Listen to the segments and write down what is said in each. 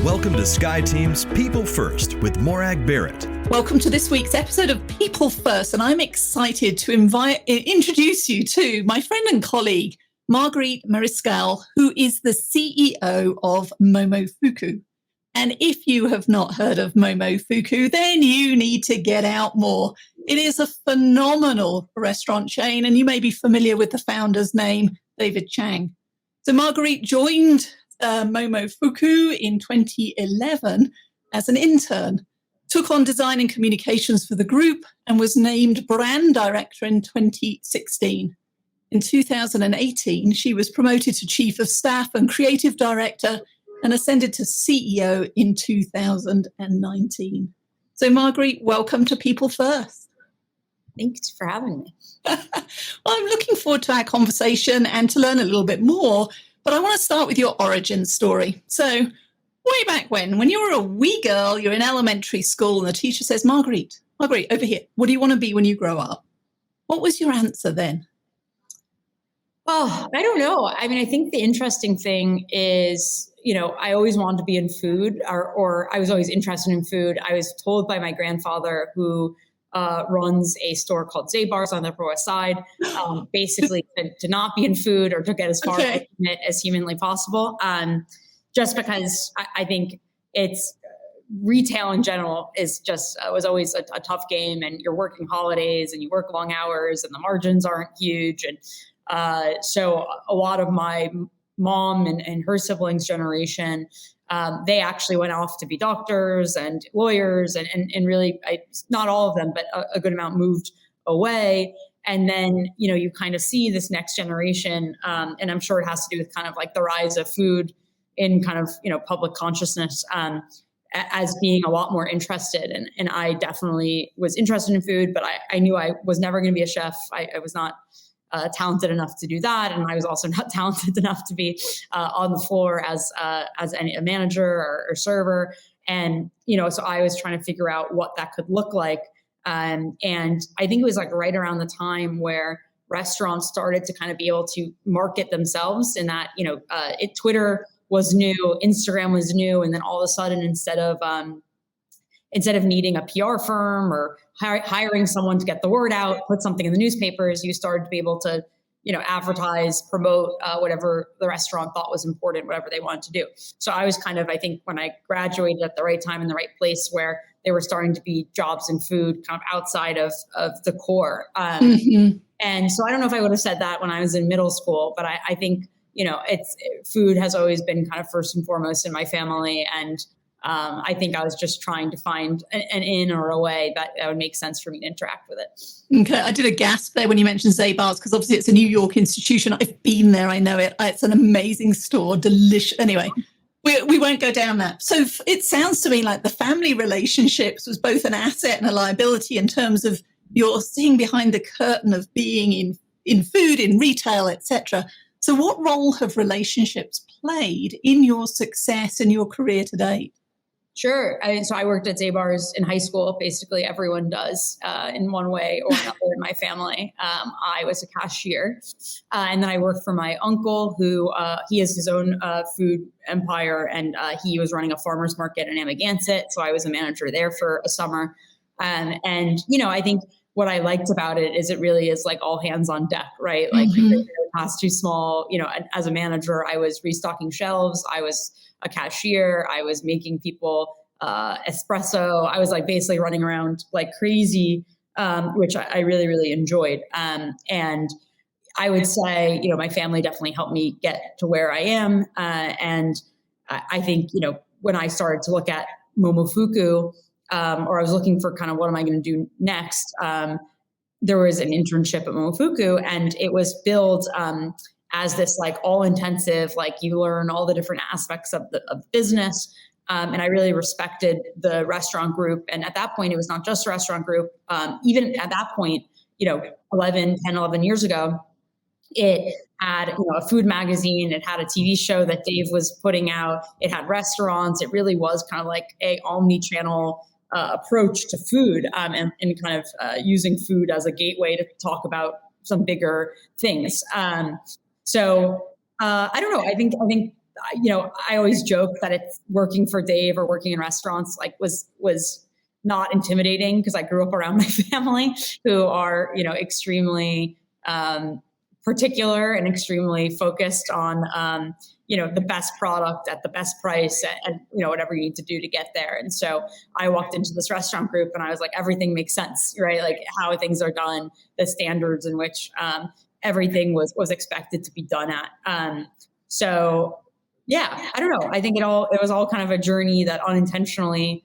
Welcome to SkyeTeam's People First with Morag Barrett. Welcome to this week's episode of People First, and I'm excited to introduce you to my friend and colleague, Marguerite Mariscal, who is the CEO of Momofuku. And if you have not heard of Momofuku, then you need to get out more. It is a phenomenal restaurant chain, and you may be familiar with the founder's name, David Chang. So Marguerite joined Momofuku in 2011 as an intern, took on design and communications for the group, and was named brand director in 2016. In 2018, she was promoted to chief of staff and creative director and ascended to CEO in 2019. So Marguerite, welcome to People First. Thanks for having me. Well, I'm looking forward to our conversation and to learn a little bit more. But I want to start with your origin story. So way back when you were a wee girl, you're in elementary school, and the teacher says, Marguerite, over here, what do you want to be when you grow up? What was your answer then? Oh, I don't know. I mean, I think the interesting thing is, I always wanted to be in food or I was always interested in food. I was told by my grandfather, who runs a store called Zabar's on the Upper West Side, basically to not be in food or to get as far away from it as humanly possible. Just because I think it's retail in general is just was always a tough game, and you're working holidays and you work long hours and the margins aren't huge. And so a lot of my mom and her siblings' generation, they actually went off to be doctors and lawyers, and really, not all of them, but a good amount moved away. And then, you kind of see this next generation, and I'm sure it has to do with kind of like the rise of food in kind of, public consciousness, as being a lot more interested. And I definitely was interested in food, but I knew I was never going to be a chef. I was not talented enough to do that, and I was also not talented enough to be on the floor as a manager or server. And so I was trying to figure out what that could look like. And I think it was like right around the time where restaurants started to kind of be able to market themselves, in that Twitter was new, Instagram was new, and then all of a sudden, instead of needing a PR firm or hiring someone to get the word out, put something in the newspapers, you started to be able to, advertise, promote whatever the restaurant thought was important, whatever they wanted to do. So I was kind of, I think, when I graduated, at the right time in the right place, where there were starting to be jobs in food kind of outside of the core. And so I don't know if I would have said that when I was in middle school, but I think, food has always been kind of first and foremost in my family. And I think I was just trying to find an in or a way that would make sense for me to interact with it. Okay, I did a gasp there when you mentioned Zabar's, because obviously it's a New York institution. I've been there, I know it. It's an amazing store, delicious. Anyway, we won't go down that. So it sounds to me like the family relationships was both an asset and a liability, in terms of you're seeing behind the curtain of being in food, in retail, etc. So what role have relationships played in your success and your career to date? Sure. So I worked at Zabar's in high school. Basically, everyone does in one way or another in my family. I was a cashier. And then I worked for my uncle, who he has his own food empire, and he was running a farmer's market in Amagansett. So I was a manager there for a summer. And I think what I liked about it is it really is like all hands on deck, right? Like the task too small. As a manager, I was restocking shelves. I was a cashier. I was making people espresso. I was like basically running around like crazy, which I really, really enjoyed. And I would say, my family definitely helped me get to where I am. And I think, when I started to look at Momofuku, or I was looking for kind of what am I going to do next, there was an internship at Momofuku, and it was billed as this like all intensive, like you learn all the different aspects of the business. And I really respected the restaurant group. And at that point, it was not just a restaurant group. Even at that point, 11 years ago, it had, a food magazine. It had a TV show that Dave was putting out. It had restaurants. It really was kind of like a omni-channel approach to food, and kind of using food as a gateway to talk about some bigger things. So I don't know. I think I always joke that it's working for Dave or working in restaurants like was not intimidating because I grew up around my family who are, extremely particular and extremely focused on, the best product at the best price and, whatever you need to do to get there. And so I walked into this restaurant group and I was like, everything makes sense, right? Like how things are done, the standards in which everything was expected to be done at. So yeah, I don't know. I think it was all kind of a journey that unintentionally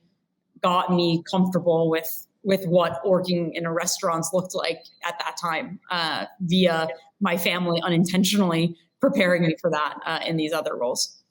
got me comfortable with what working in a restaurant looked like at that time, via my family unintentionally preparing me for that in these other roles.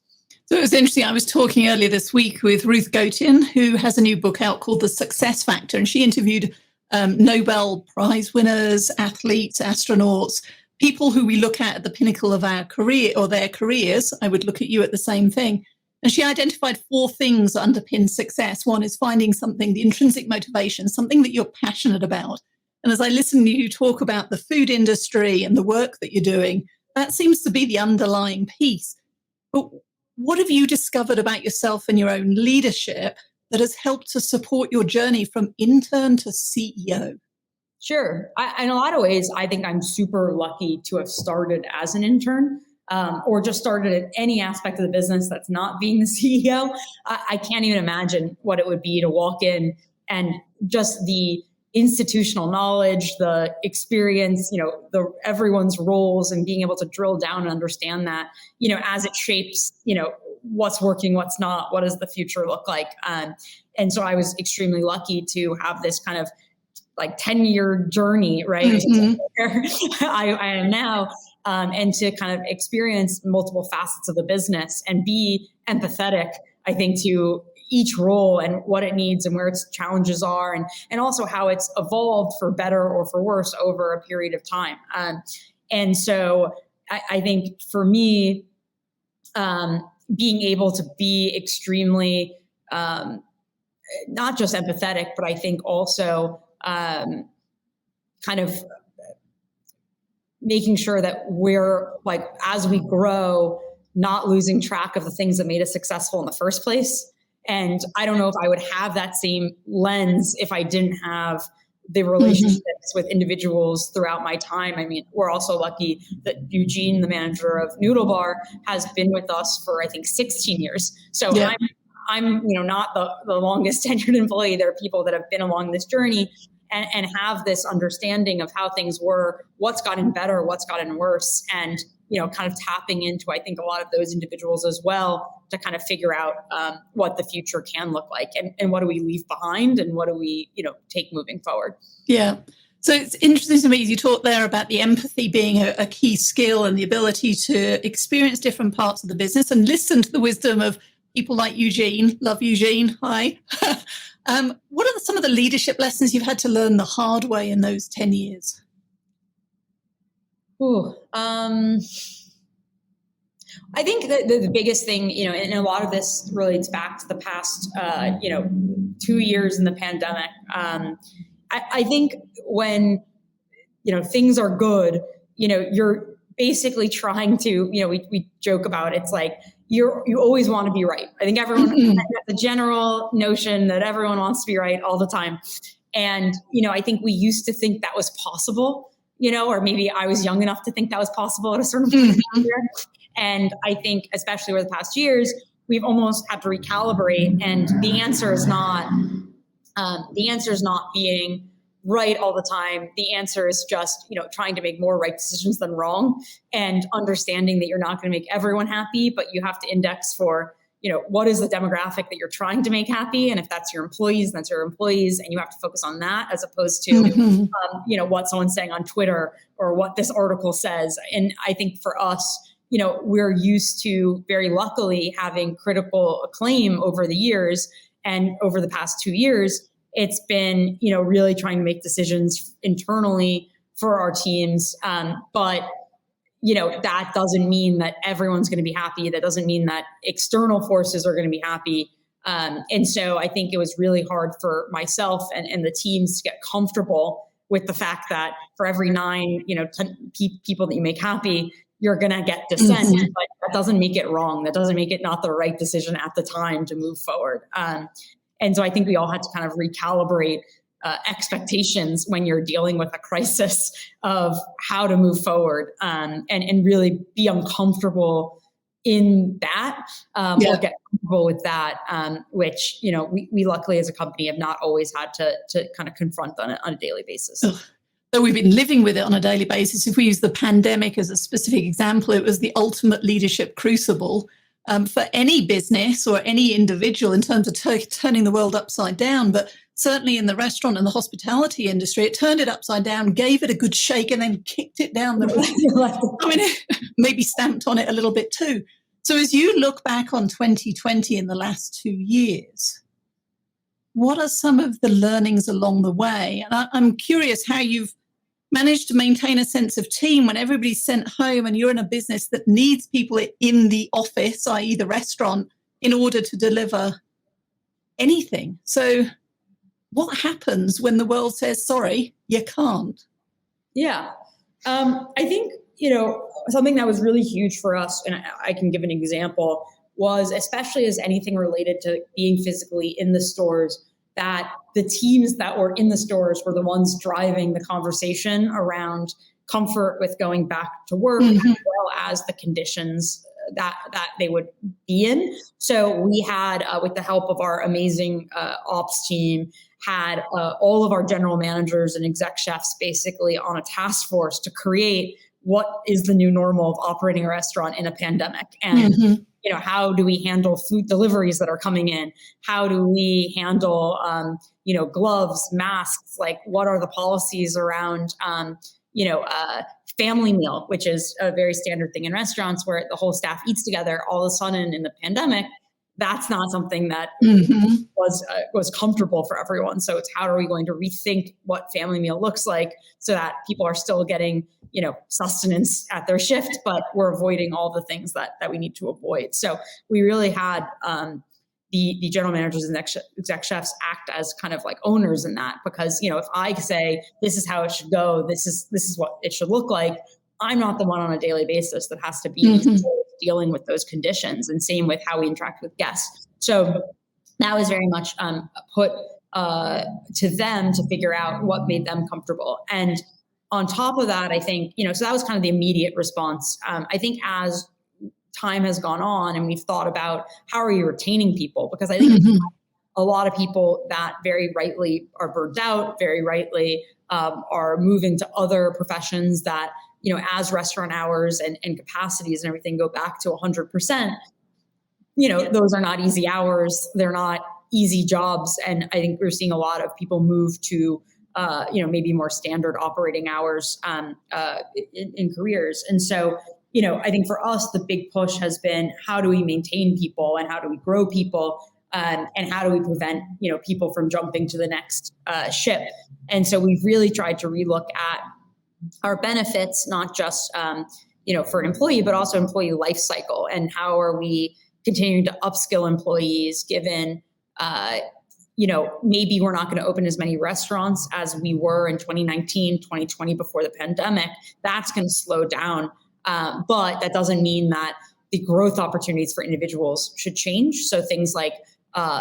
So it was interesting. I was talking earlier this week with Ruth Gotin, who has a new book out called The Success Factor, and she interviewed Nobel Prize winners, athletes, astronauts, people who we look at the pinnacle of our career or their careers. I would look at you at the same thing. And she identified 4 things that underpin success. One is finding something, the intrinsic motivation, something that you're passionate about. And as I listen to you talk about the food industry and the work that you're doing, that seems to be the underlying piece. But what have you discovered about yourself and your own leadership that has helped to support your journey from intern to CEO? Sure. In a lot of ways, I think I'm super lucky to have started as an intern. Or just started at any aspect of the business that's not being the CEO. I can't even imagine what it would be to walk in and just the institutional knowledge, the experience, everyone's roles and being able to drill down and understand that, as it shapes, what's working, what's not, what does the future look like? And so I was extremely lucky to have this kind of like 10-year journey, right? Mm-hmm. Where I am now. And to kind of experience multiple facets of the business and be empathetic, I think, to each role and what it needs and where its challenges are, and also how it's evolved for better or for worse over a period of time. And so I think for me, being able to be extremely, not just empathetic, but I think also kind of making sure that we're like, as we grow, not losing track of the things that made us successful in the first place. And I don't know if I would have that same lens if I didn't have the relationships with individuals throughout my time. I mean, we're also lucky that Eugene, the manager of Noodle Bar, has been with us for, I think, 16 years. So yeah. I'm not the longest tenured employee. There are people that have been along this journey and have this understanding of how things were, what's gotten better, what's gotten worse, and kind of tapping into, I think, a lot of those individuals as well to kind of figure out what the future can look like and what do we leave behind and what do we take moving forward. Yeah. So it's interesting to me, you talked there about the empathy being a key skill and the ability to experience different parts of the business and listen to the wisdom of people like Eugene. Love Eugene. Hi. What are some of the leadership lessons you've had to learn the hard way in those 10 years? I think that the biggest thing, and a lot of this relates back to the past, 2 years in the pandemic. I think when, things are good, you're basically trying to, we joke about it's like, you always want to be right. I think everyone has the general notion that everyone wants to be right all the time. And, I think we used to think that was possible, or maybe I was young enough to think that was possible at a certain point in my career. And I think, especially over the past years, we've almost had to recalibrate. And the answer is not being right all the time. The answer is just, trying to make more right decisions than wrong, and understanding that you're not going to make everyone happy, but you have to index for, what is the demographic that you're trying to make happy? And if that's your employees, that's your employees. And you have to focus on that as opposed to, what someone's saying on Twitter or what this article says. And I think for us, we're used to, very luckily, having critical acclaim over the years. And over the past 2 years, it's been, really trying to make decisions internally for our teams. But, that doesn't mean that everyone's going to be happy. That doesn't mean that external forces are going to be happy. And so I think it was really hard for myself and the teams to get comfortable with the fact that for every 9, 10 people that you make happy, you're going to get dissent, but that doesn't make it wrong. That doesn't make it not the right decision at the time to move forward. And so I think we all had to kind of recalibrate expectations when you're dealing with a crisis of how to move forward, and really be uncomfortable in that, or get comfortable with that, which, we luckily as a company have not always had to kind of confront on a daily basis. So we've been living with it on a daily basis. If we use the pandemic as a specific example, it was the ultimate leadership crucible for any business or any individual in terms of turning the world upside down. But certainly in the restaurant and the hospitality industry, it turned it upside down, gave it a good shake, and then kicked it down. Maybe stamped on it a little bit too. So as you look back on 2020 in the last 2 years, what are some of the learnings along the way? And I'm curious how you've managed to maintain a sense of team when everybody's sent home and you're in a business that needs people in the office, i.e. the restaurant, in order to deliver anything. So what happens when the world says, sorry, you can't? Yeah. I think, something that was really huge for us, and I can give an example, was especially as anything related to being physically in the stores, that the teams that were in the stores were the ones driving the conversation around comfort with going back to work, as well as the conditions that they would be in. So we had, with the help of our amazing ops team, had all of our general managers and exec chefs basically on a task force to create what is the new normal of operating a restaurant in a pandemic. And how do we handle food deliveries that are coming in? How do we handle, gloves, masks? Like, what are the policies around, family meal, which is a very standard thing in restaurants where the whole staff eats together. All of a sudden in the pandemic, that's not something that was comfortable for everyone. So it's how are we going to rethink what family meal looks like so that people are still getting, sustenance at their shift, but we're avoiding all the things that we need to avoid. So we really had the general managers and exec chefs act as kind of like owners in that, because, if I say this is how it should go, this is what it should look like, I'm not the one on a daily basis that has to be dealing with those conditions, and same with how we interact with guests. So that was very much put to them to figure out what made them comfortable. And on top of that, I think, so that was kind of the immediate response. I think as time has gone on and we've thought about how are you retaining people, because I think a lot of people that very rightly are burnt out, very rightly are moving to other professions that, as restaurant hours and capacities and everything go back to 100%, those are not easy hours. They're not easy jobs. And I think we're seeing a lot of people move to, maybe more standard operating hours in careers. And so, I think for us, the big push has been how do we maintain people and how do we grow people, and how do we prevent, people from jumping to the next ship. And so we've really tried to relook at our benefits, not just, for an employee, but also employee life cycle, and how are we continuing to upskill employees given, maybe we're not going to open as many restaurants as we were in 2019, 2020 before the pandemic. That's going to slow down. But that doesn't mean that the growth opportunities for individuals should change. So things like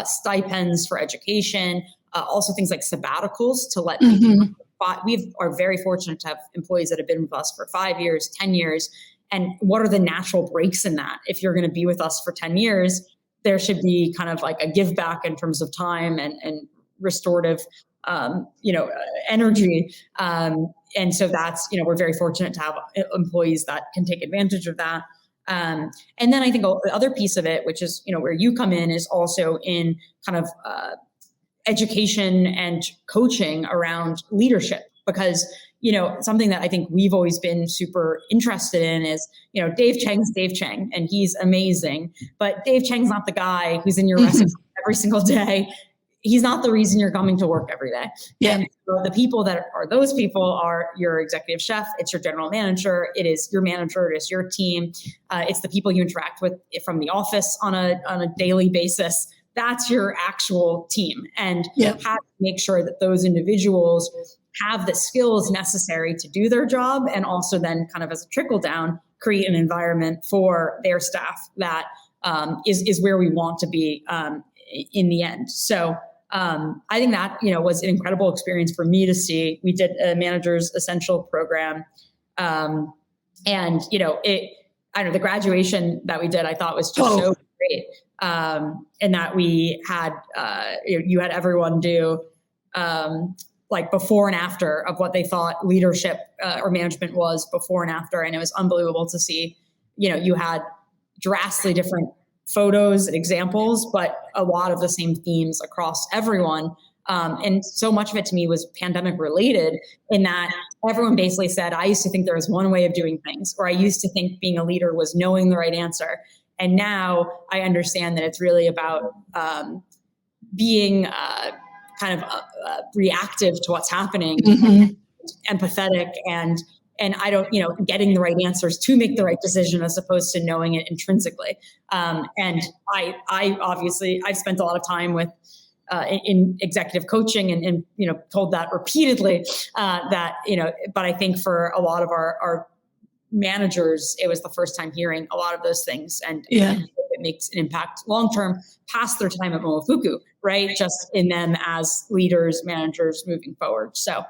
stipends for education, also things like sabbaticals to let people. We are very fortunate to have employees that have been with us for 5 years, 10 years. And what are the natural breaks in that? If you're going to be with us for 10 years, there should be kind of like a give back in terms of time and restorative, energy. And so that's, we're very fortunate to have employees that can take advantage of that. And then I think the other piece of it, which is, where you come in, is also in kind of education and coaching around leadership, because, something that I think we've always been super interested in is, Dave Chang's Dave Chang, and he's amazing, but Dave Chang's not the guy who's in your restaurant every single day. He's not the reason you're coming to work every day. Yeah. And so the people that are those people are your executive chef, it's your general manager, it is your manager, it is your team, it's the people you interact with from the office on a daily basis. That's your actual team, and how to make sure that those individuals have the skills necessary to do their job, and also then kind of as a trickle down create an environment for their staff that is where we want to be in the end. So I think that, was an incredible experience for me to see. We did a manager's essential program. And, the graduation that we did, I thought was just so great. And that we had, you had everyone do like before and after of what they thought leadership or management was before and after. And it was unbelievable to see, you had drastically different photos and examples, but a lot of the same themes across everyone. And so much of it to me was pandemic related in that everyone basically said, I used to think there was one way of doing things, or I used to think being a leader was knowing the right answer. And now I understand that it's really about being kind of reactive to what's happening, empathetic, and I don't, getting the right answers to make the right decision as opposed to knowing it intrinsically. And I obviously, I've spent a lot of time with in executive coaching and told that repeatedly that, but I think for a lot of our managers, it was the first time hearing a lot of those things, and it makes an impact long-term past their time at Momofuku, right? Just in them as leaders, managers moving forward. So,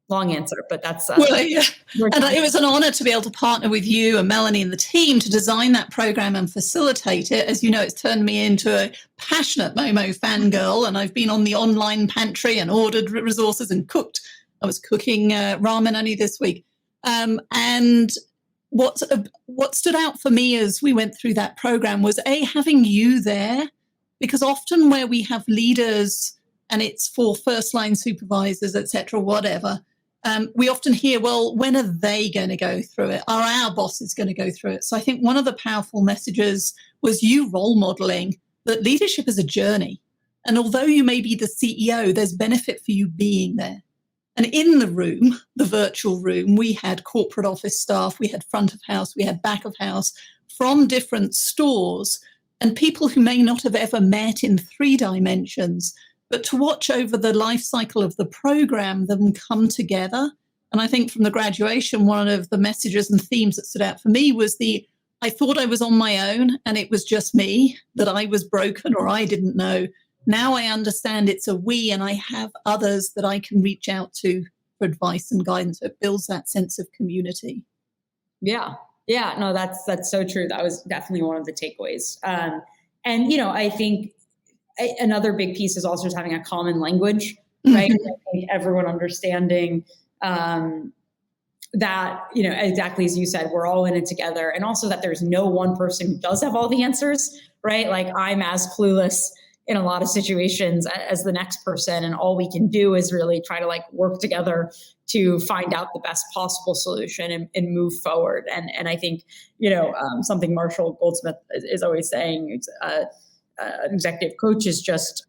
long answer, but that's and it was an honor to be able to partner with you and Melanie and the team to design that program and facilitate it. As you know, it's turned me into a passionate Momo fangirl, and I've been on the online pantry and ordered resources and cooked. I was cooking ramen only this week. And what stood out for me as we went through that program was having you there, because often where we have leaders and it's for first line supervisors, et cetera, whatever, we often hear, well, when are they going to go through it? Are our bosses going to go through it? So I think one of the powerful messages was you role modeling that leadership is a journey. And although you may be the CEO, there's benefit for you being there. And in the room, the virtual room, we had corporate office staff, we had front of house, we had back of house from different stores, and people who may not have ever met in 3 dimensions, but to watch over the life cycle of the program, them come together. And I think from the graduation, one of the messages and themes that stood out for me was I thought I was on my own and it was just me, that I was broken or I didn't know. Now I understand it's a we, and I have others that I can reach out to for advice and guidance. It builds that sense of community. Yeah. No, that's so true. That was definitely one of the takeaways. And, I think another big piece is also just having a common language, right? I think everyone understanding that, exactly as you said, we're all in it together. And also that there's no one person who does have all the answers, right? Like I'm as clueless in a lot of situations as the next person. And all we can do is really try to work together to find out the best possible solution and move forward. And I think, something Marshall Goldsmith is always saying, it's an executive coach is just,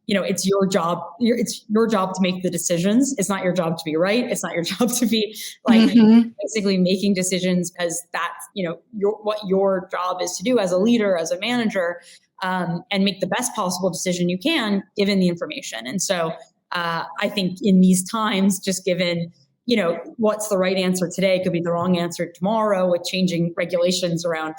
it's your job. It's your job to make the decisions. It's not your job to be right. It's not your job to be basically making decisions, because that's, what your job is to do as a leader, as a manager, and make the best possible decision you can given the information. And so I think in these times, just given, what's the right answer today could be the wrong answer tomorrow, with changing regulations around,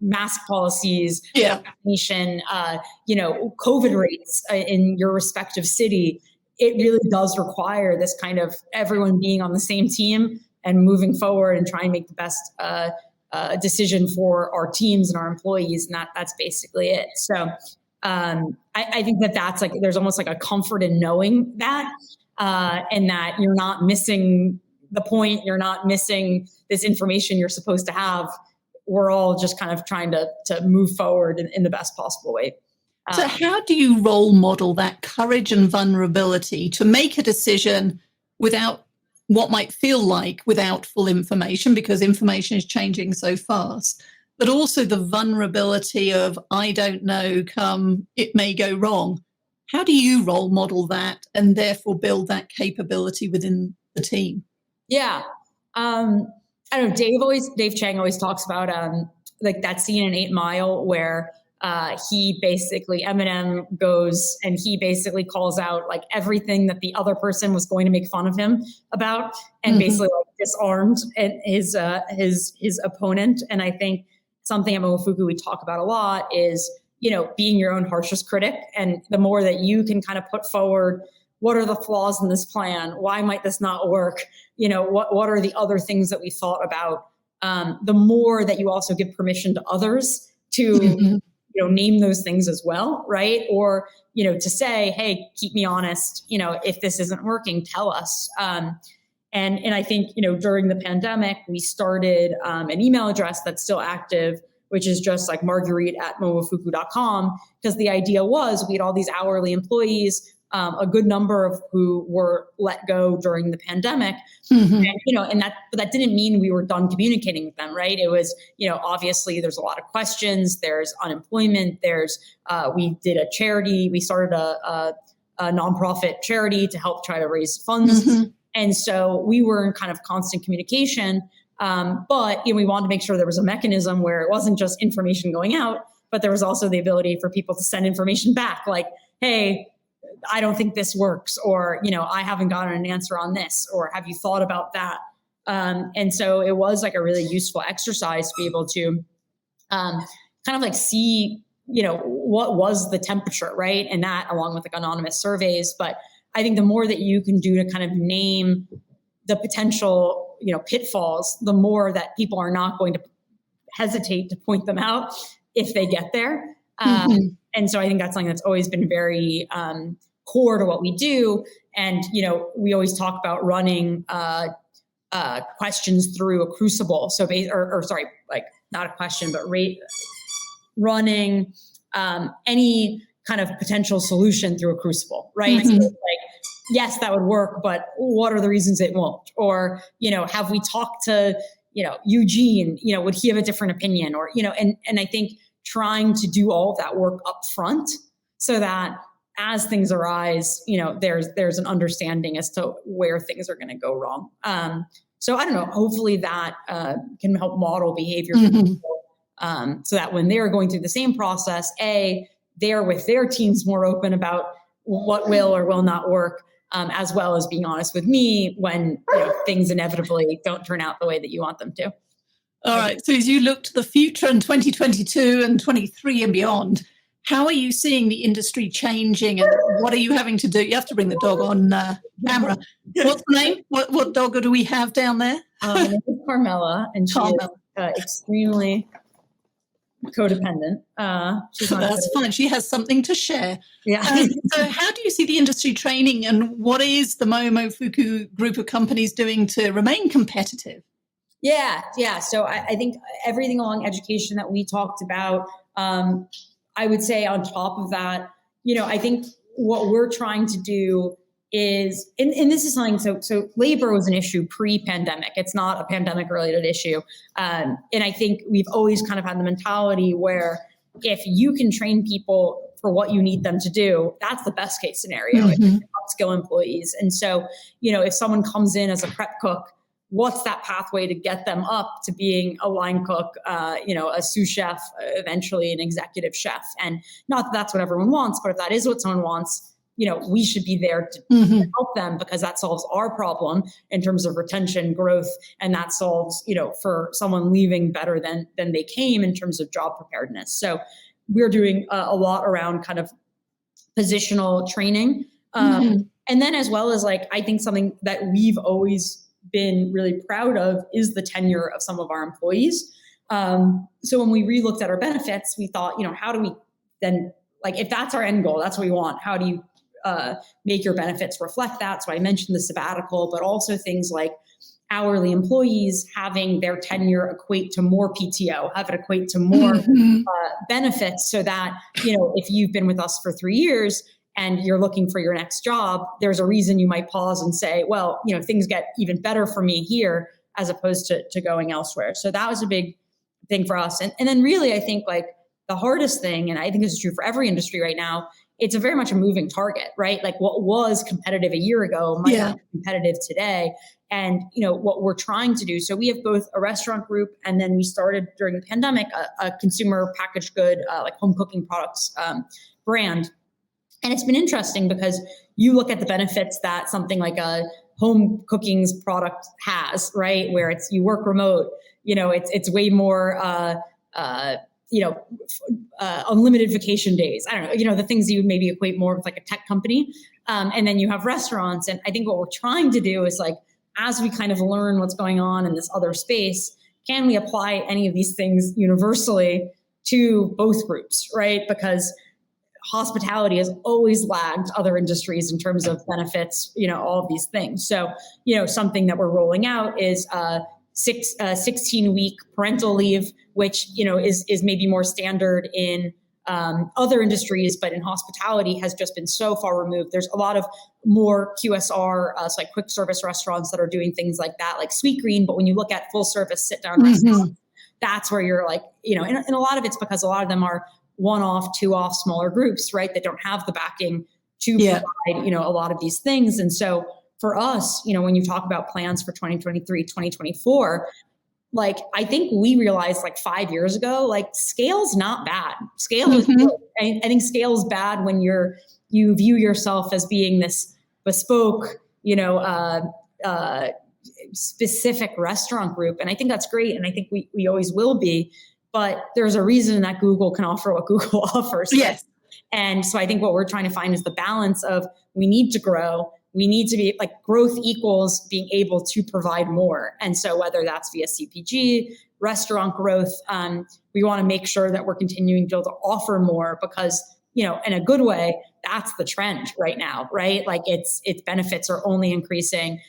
mask policies, vaccination, COVID rates in your respective city. It really does require this kind of everyone being on the same team and moving forward and trying to make the best decision for our teams and our employees. And that's basically it. So I think that's there's almost a comfort in knowing that, and that you're not missing the point. You're not missing this information you're supposed to have. We're all just kind of trying to move forward in the best possible way. So how do you role model that courage and vulnerability to make a decision without what might feel like without full information, because information is changing so fast, but also the vulnerability of, I don't know, it may go wrong. How do you role model that and therefore build that capability within the team? Yeah. I don't know, Dave Chang always talks about that scene in 8 Mile where Eminem goes and he basically calls out everything that the other person was going to make fun of him about, and basically disarmed and his opponent. And I think something at Momofuku we talk about a lot is, being your own harshest critic. And the more that you can kind of put forward, what are the flaws in this plan? Why might this not work? What are the other things that we thought about? The more that you also give permission to others to, name those things as well, right? Or, to say, hey, keep me honest. If this isn't working, tell us. And I think, during the pandemic, we started an email address that's still active, which is just like Marguerite@momofuku.com, because the idea was we had all these hourly employees, a good number of who were let go during the pandemic. And, but that didn't mean we were done communicating with them, right? It was, obviously there's a lot of questions, there's unemployment, we did a charity, we started a nonprofit charity to help try to raise funds. And so we were in kind of constant communication. But we wanted to make sure there was a mechanism where it wasn't just information going out, but there was also the ability for people to send information back, like, hey, I don't think this works, or, I haven't gotten an answer on this, or have you thought about that? And so it was like a really useful exercise to be able to kind of like see, what was the temperature, right? And that along with like anonymous surveys. But I think the more that you can do to kind of name the potential, pitfalls, the more that people are not going to hesitate to point them out if they get there. And so I think that's something that's always been very core to what we do. And, we always talk about running questions through a crucible. So, not a question, but running any kind of potential solution through a crucible, right? So like, yes, that would work, but what are the reasons it won't? Or, have we talked to, Eugene, would he have a different opinion? Or, and I think trying to do all of that work up front so that as things arise, there's an understanding as to where things are going to go wrong. So I don't know, hopefully that can help model behavior for people, so that when they're going through the same process, they're with their teams more open about what will or will not work, as well as being honest with me when things inevitably don't turn out the way that you want them to. All right. So as you look to the future in 2022 and 23 and beyond, how are you seeing the industry changing, and what are you having to do? You have to bring the dog on camera. What's the name? What dog do we have down there? Her name is Carmela, and she is extremely codependent. That's fine. She has something to share. Yeah. So how do you see the industry training, and what is the Momofuku group of companies doing to remain competitive? Yeah. So I think everything along education that we talked about, I would say on top of that, I think what we're trying to do is, and this is something, so labor was an issue pre-pandemic. It's not a pandemic related issue. And I think we've always kind of had the mentality where if you can train people for what you need them to do, that's the best case scenario. If you upskill employees. And so, if someone comes in as a prep cook, what's that pathway to get them up to being a line cook, a sous chef, eventually an executive chef? And not that that's what everyone wants, but if that is what someone wants, we should be there to help them, because that solves our problem in terms of retention, growth, and that solves, for someone leaving better than they came in terms of job preparedness. So we're doing a lot around kind of positional training. And then as well as I think something that we've always been really proud of is the tenure of some of our employees. So when we re-looked at our benefits, we thought, how do we then, if that's our end goal, that's what we want, how do you make your benefits reflect that? So I mentioned the sabbatical, but also things like hourly employees having their tenure equate to more PTO, have it equate to more benefits, so that, if you've been with us for 3 years, and you're looking for your next job, there's a reason you might pause and say, well, things get even better for me here as opposed to going elsewhere. So that was a big thing for us. And then really, I think the hardest thing, and I think this is true for every industry right now, it's a very much a moving target, right? What was competitive a year ago might not be competitive today. And, what we're trying to do, so we have both a restaurant group, and then we started during the pandemic, a consumer packaged good, home cooking products brand. And it's been interesting because you look at the benefits that something like a home cooking's product has, right? Where it's, you work remote, it's way more, unlimited vacation days. I don't know, the things you maybe equate more with like a tech company. And then you have restaurants. And I think what we're trying to do is like, as we kind of learn what's going on in this other space, can we apply any of these things universally to both groups, right? Because hospitality has always lagged other industries in terms of benefits, all of these things. So, something that we're rolling out is 16-week parental leave, which, is maybe more standard in other industries, but in hospitality has just been so far removed. There's a lot of more QSR, so like quick service restaurants that are doing things like that, like Sweetgreen. But when you look at full service sit down restaurants, that's where you're like, and a lot of it's because a lot of them are one-off, two-off smaller groups, right? That don't have the backing to provide, a lot of these things. And so for us, when you talk about plans for 2023, 2024, like, I think we realized like 5 years ago, like scale's not bad. Scale is good. I think scale is bad when you view yourself as being this bespoke, specific restaurant group. And I think that's great. And I think we always will be, but there's a reason that Google can offer what Google offers. Yes. And so I think what we're trying to find is the balance of, we need to grow. We need to be like, growth equals being able to provide more. And so whether that's via CPG, restaurant growth, we want to make sure that we're continuing to be able to offer more because, in a good way, that's the trend right now, right? Like its benefits are only increasing.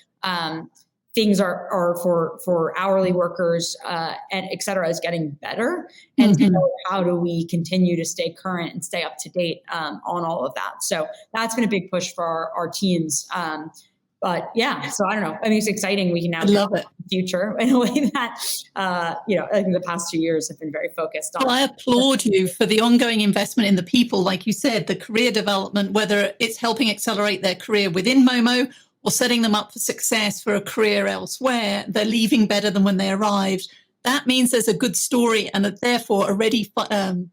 Things are for hourly workers, and et cetera, is getting better. And so how do we continue to stay current and stay up to date on all of that? So that's been a big push for our teams. But yeah, so I don't know. I mean, it's exciting. We can now love it. Future in a way that, I think the past 2 years have been very focused on. Well, I applaud you for the ongoing investment in the people, like you said, the career development, whether it's helping accelerate their career within Momo or setting them up for success for a career elsewhere. They're leaving better than when they arrived. That means there's a good story and therefore a ready line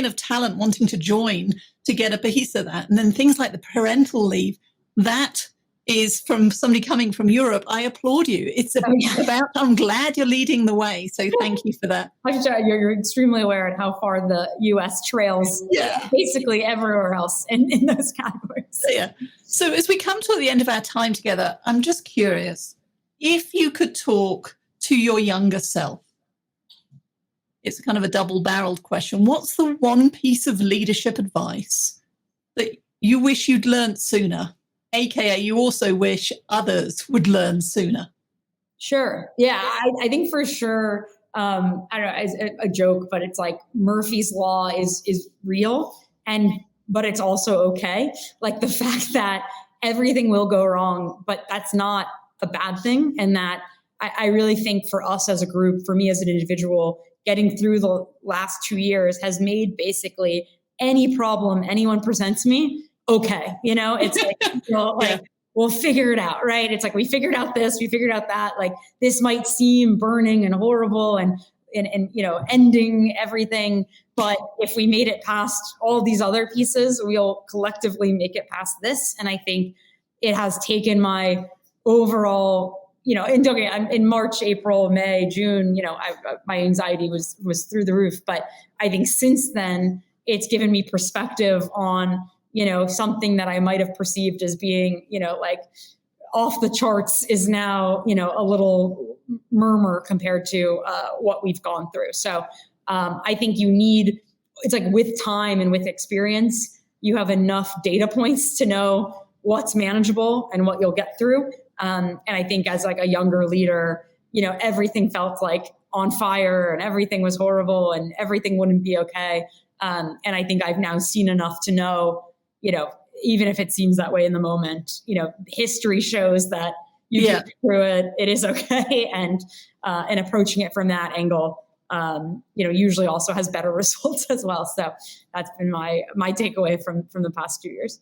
of talent wanting to join to get a piece of that. And then things like the parental leave, that is from somebody coming from Europe. I applaud you. It's about, I'm glad you're leading the way. So thank you for that. You're extremely aware of how far the US trails basically everywhere else in those categories. Yeah. So as we come to the end of our time together, I'm just curious, if you could talk to your younger self, it's kind of a double-barreled question. What's the one piece of leadership advice that you wish you'd learned sooner? AKA, you also wish others would learn sooner. Sure. Yeah, I think for sure, I don't know, as a joke, but it's like Murphy's Law is real, but it's also okay. Like the fact that everything will go wrong, but that's not a bad thing. And that I really think for us as a group, for me as an individual, getting through the last 2 years has made basically any problem anyone presents me okay. It's like, we'll figure it out, right? It's like, we figured out this, we figured out that, like, this might seem burning and horrible and ending everything. But if we made it past all these other pieces, we'll collectively make it past this. And I think it has taken my overall, in March, April, May, June, my anxiety was through the roof. But I think since then, it's given me perspective on something that I might have perceived as being, like off the charts is now, a little murmur compared to what we've gone through. So I think it's like with time and with experience, you have enough data points to know what's manageable and what you'll get through. And I think as like a younger leader, everything felt like on fire and everything was horrible and everything wouldn't be okay. And I think I've now seen enough to know, even if it seems that way in the moment, history shows that you get through it, it is okay. And approaching it from that angle, usually also has better results as well. So that's been my takeaway from the past 2 years.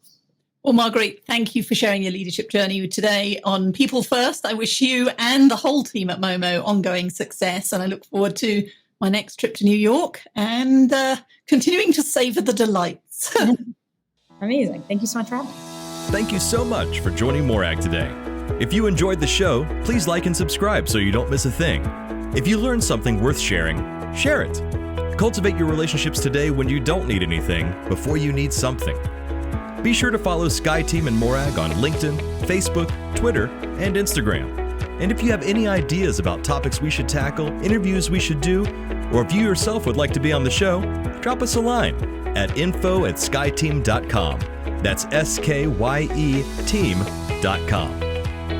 Well, Marguerite, thank you for sharing your leadership journey today on People First. I wish you and the whole team at Momo ongoing success. And I look forward to my next trip to New York and continuing to savor the delights. Amazing. Thank you so much for having me. Thank you so much for joining Morag today. If you enjoyed the show, please like and subscribe so you don't miss a thing. If you learned something worth sharing, share it. Cultivate your relationships today when you don't need anything before you need something. Be sure to follow SkyeTeam and Morag on LinkedIn, Facebook, Twitter, and Instagram. And if you have any ideas about topics we should tackle, interviews we should do, or if you yourself would like to be on the show, drop us a line at info@skyeteam.com. That's SKYE team.com.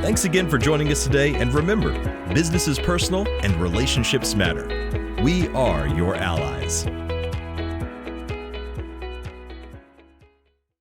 Thanks again for joining us today, and remember, business is personal and relationships matter. We are your allies.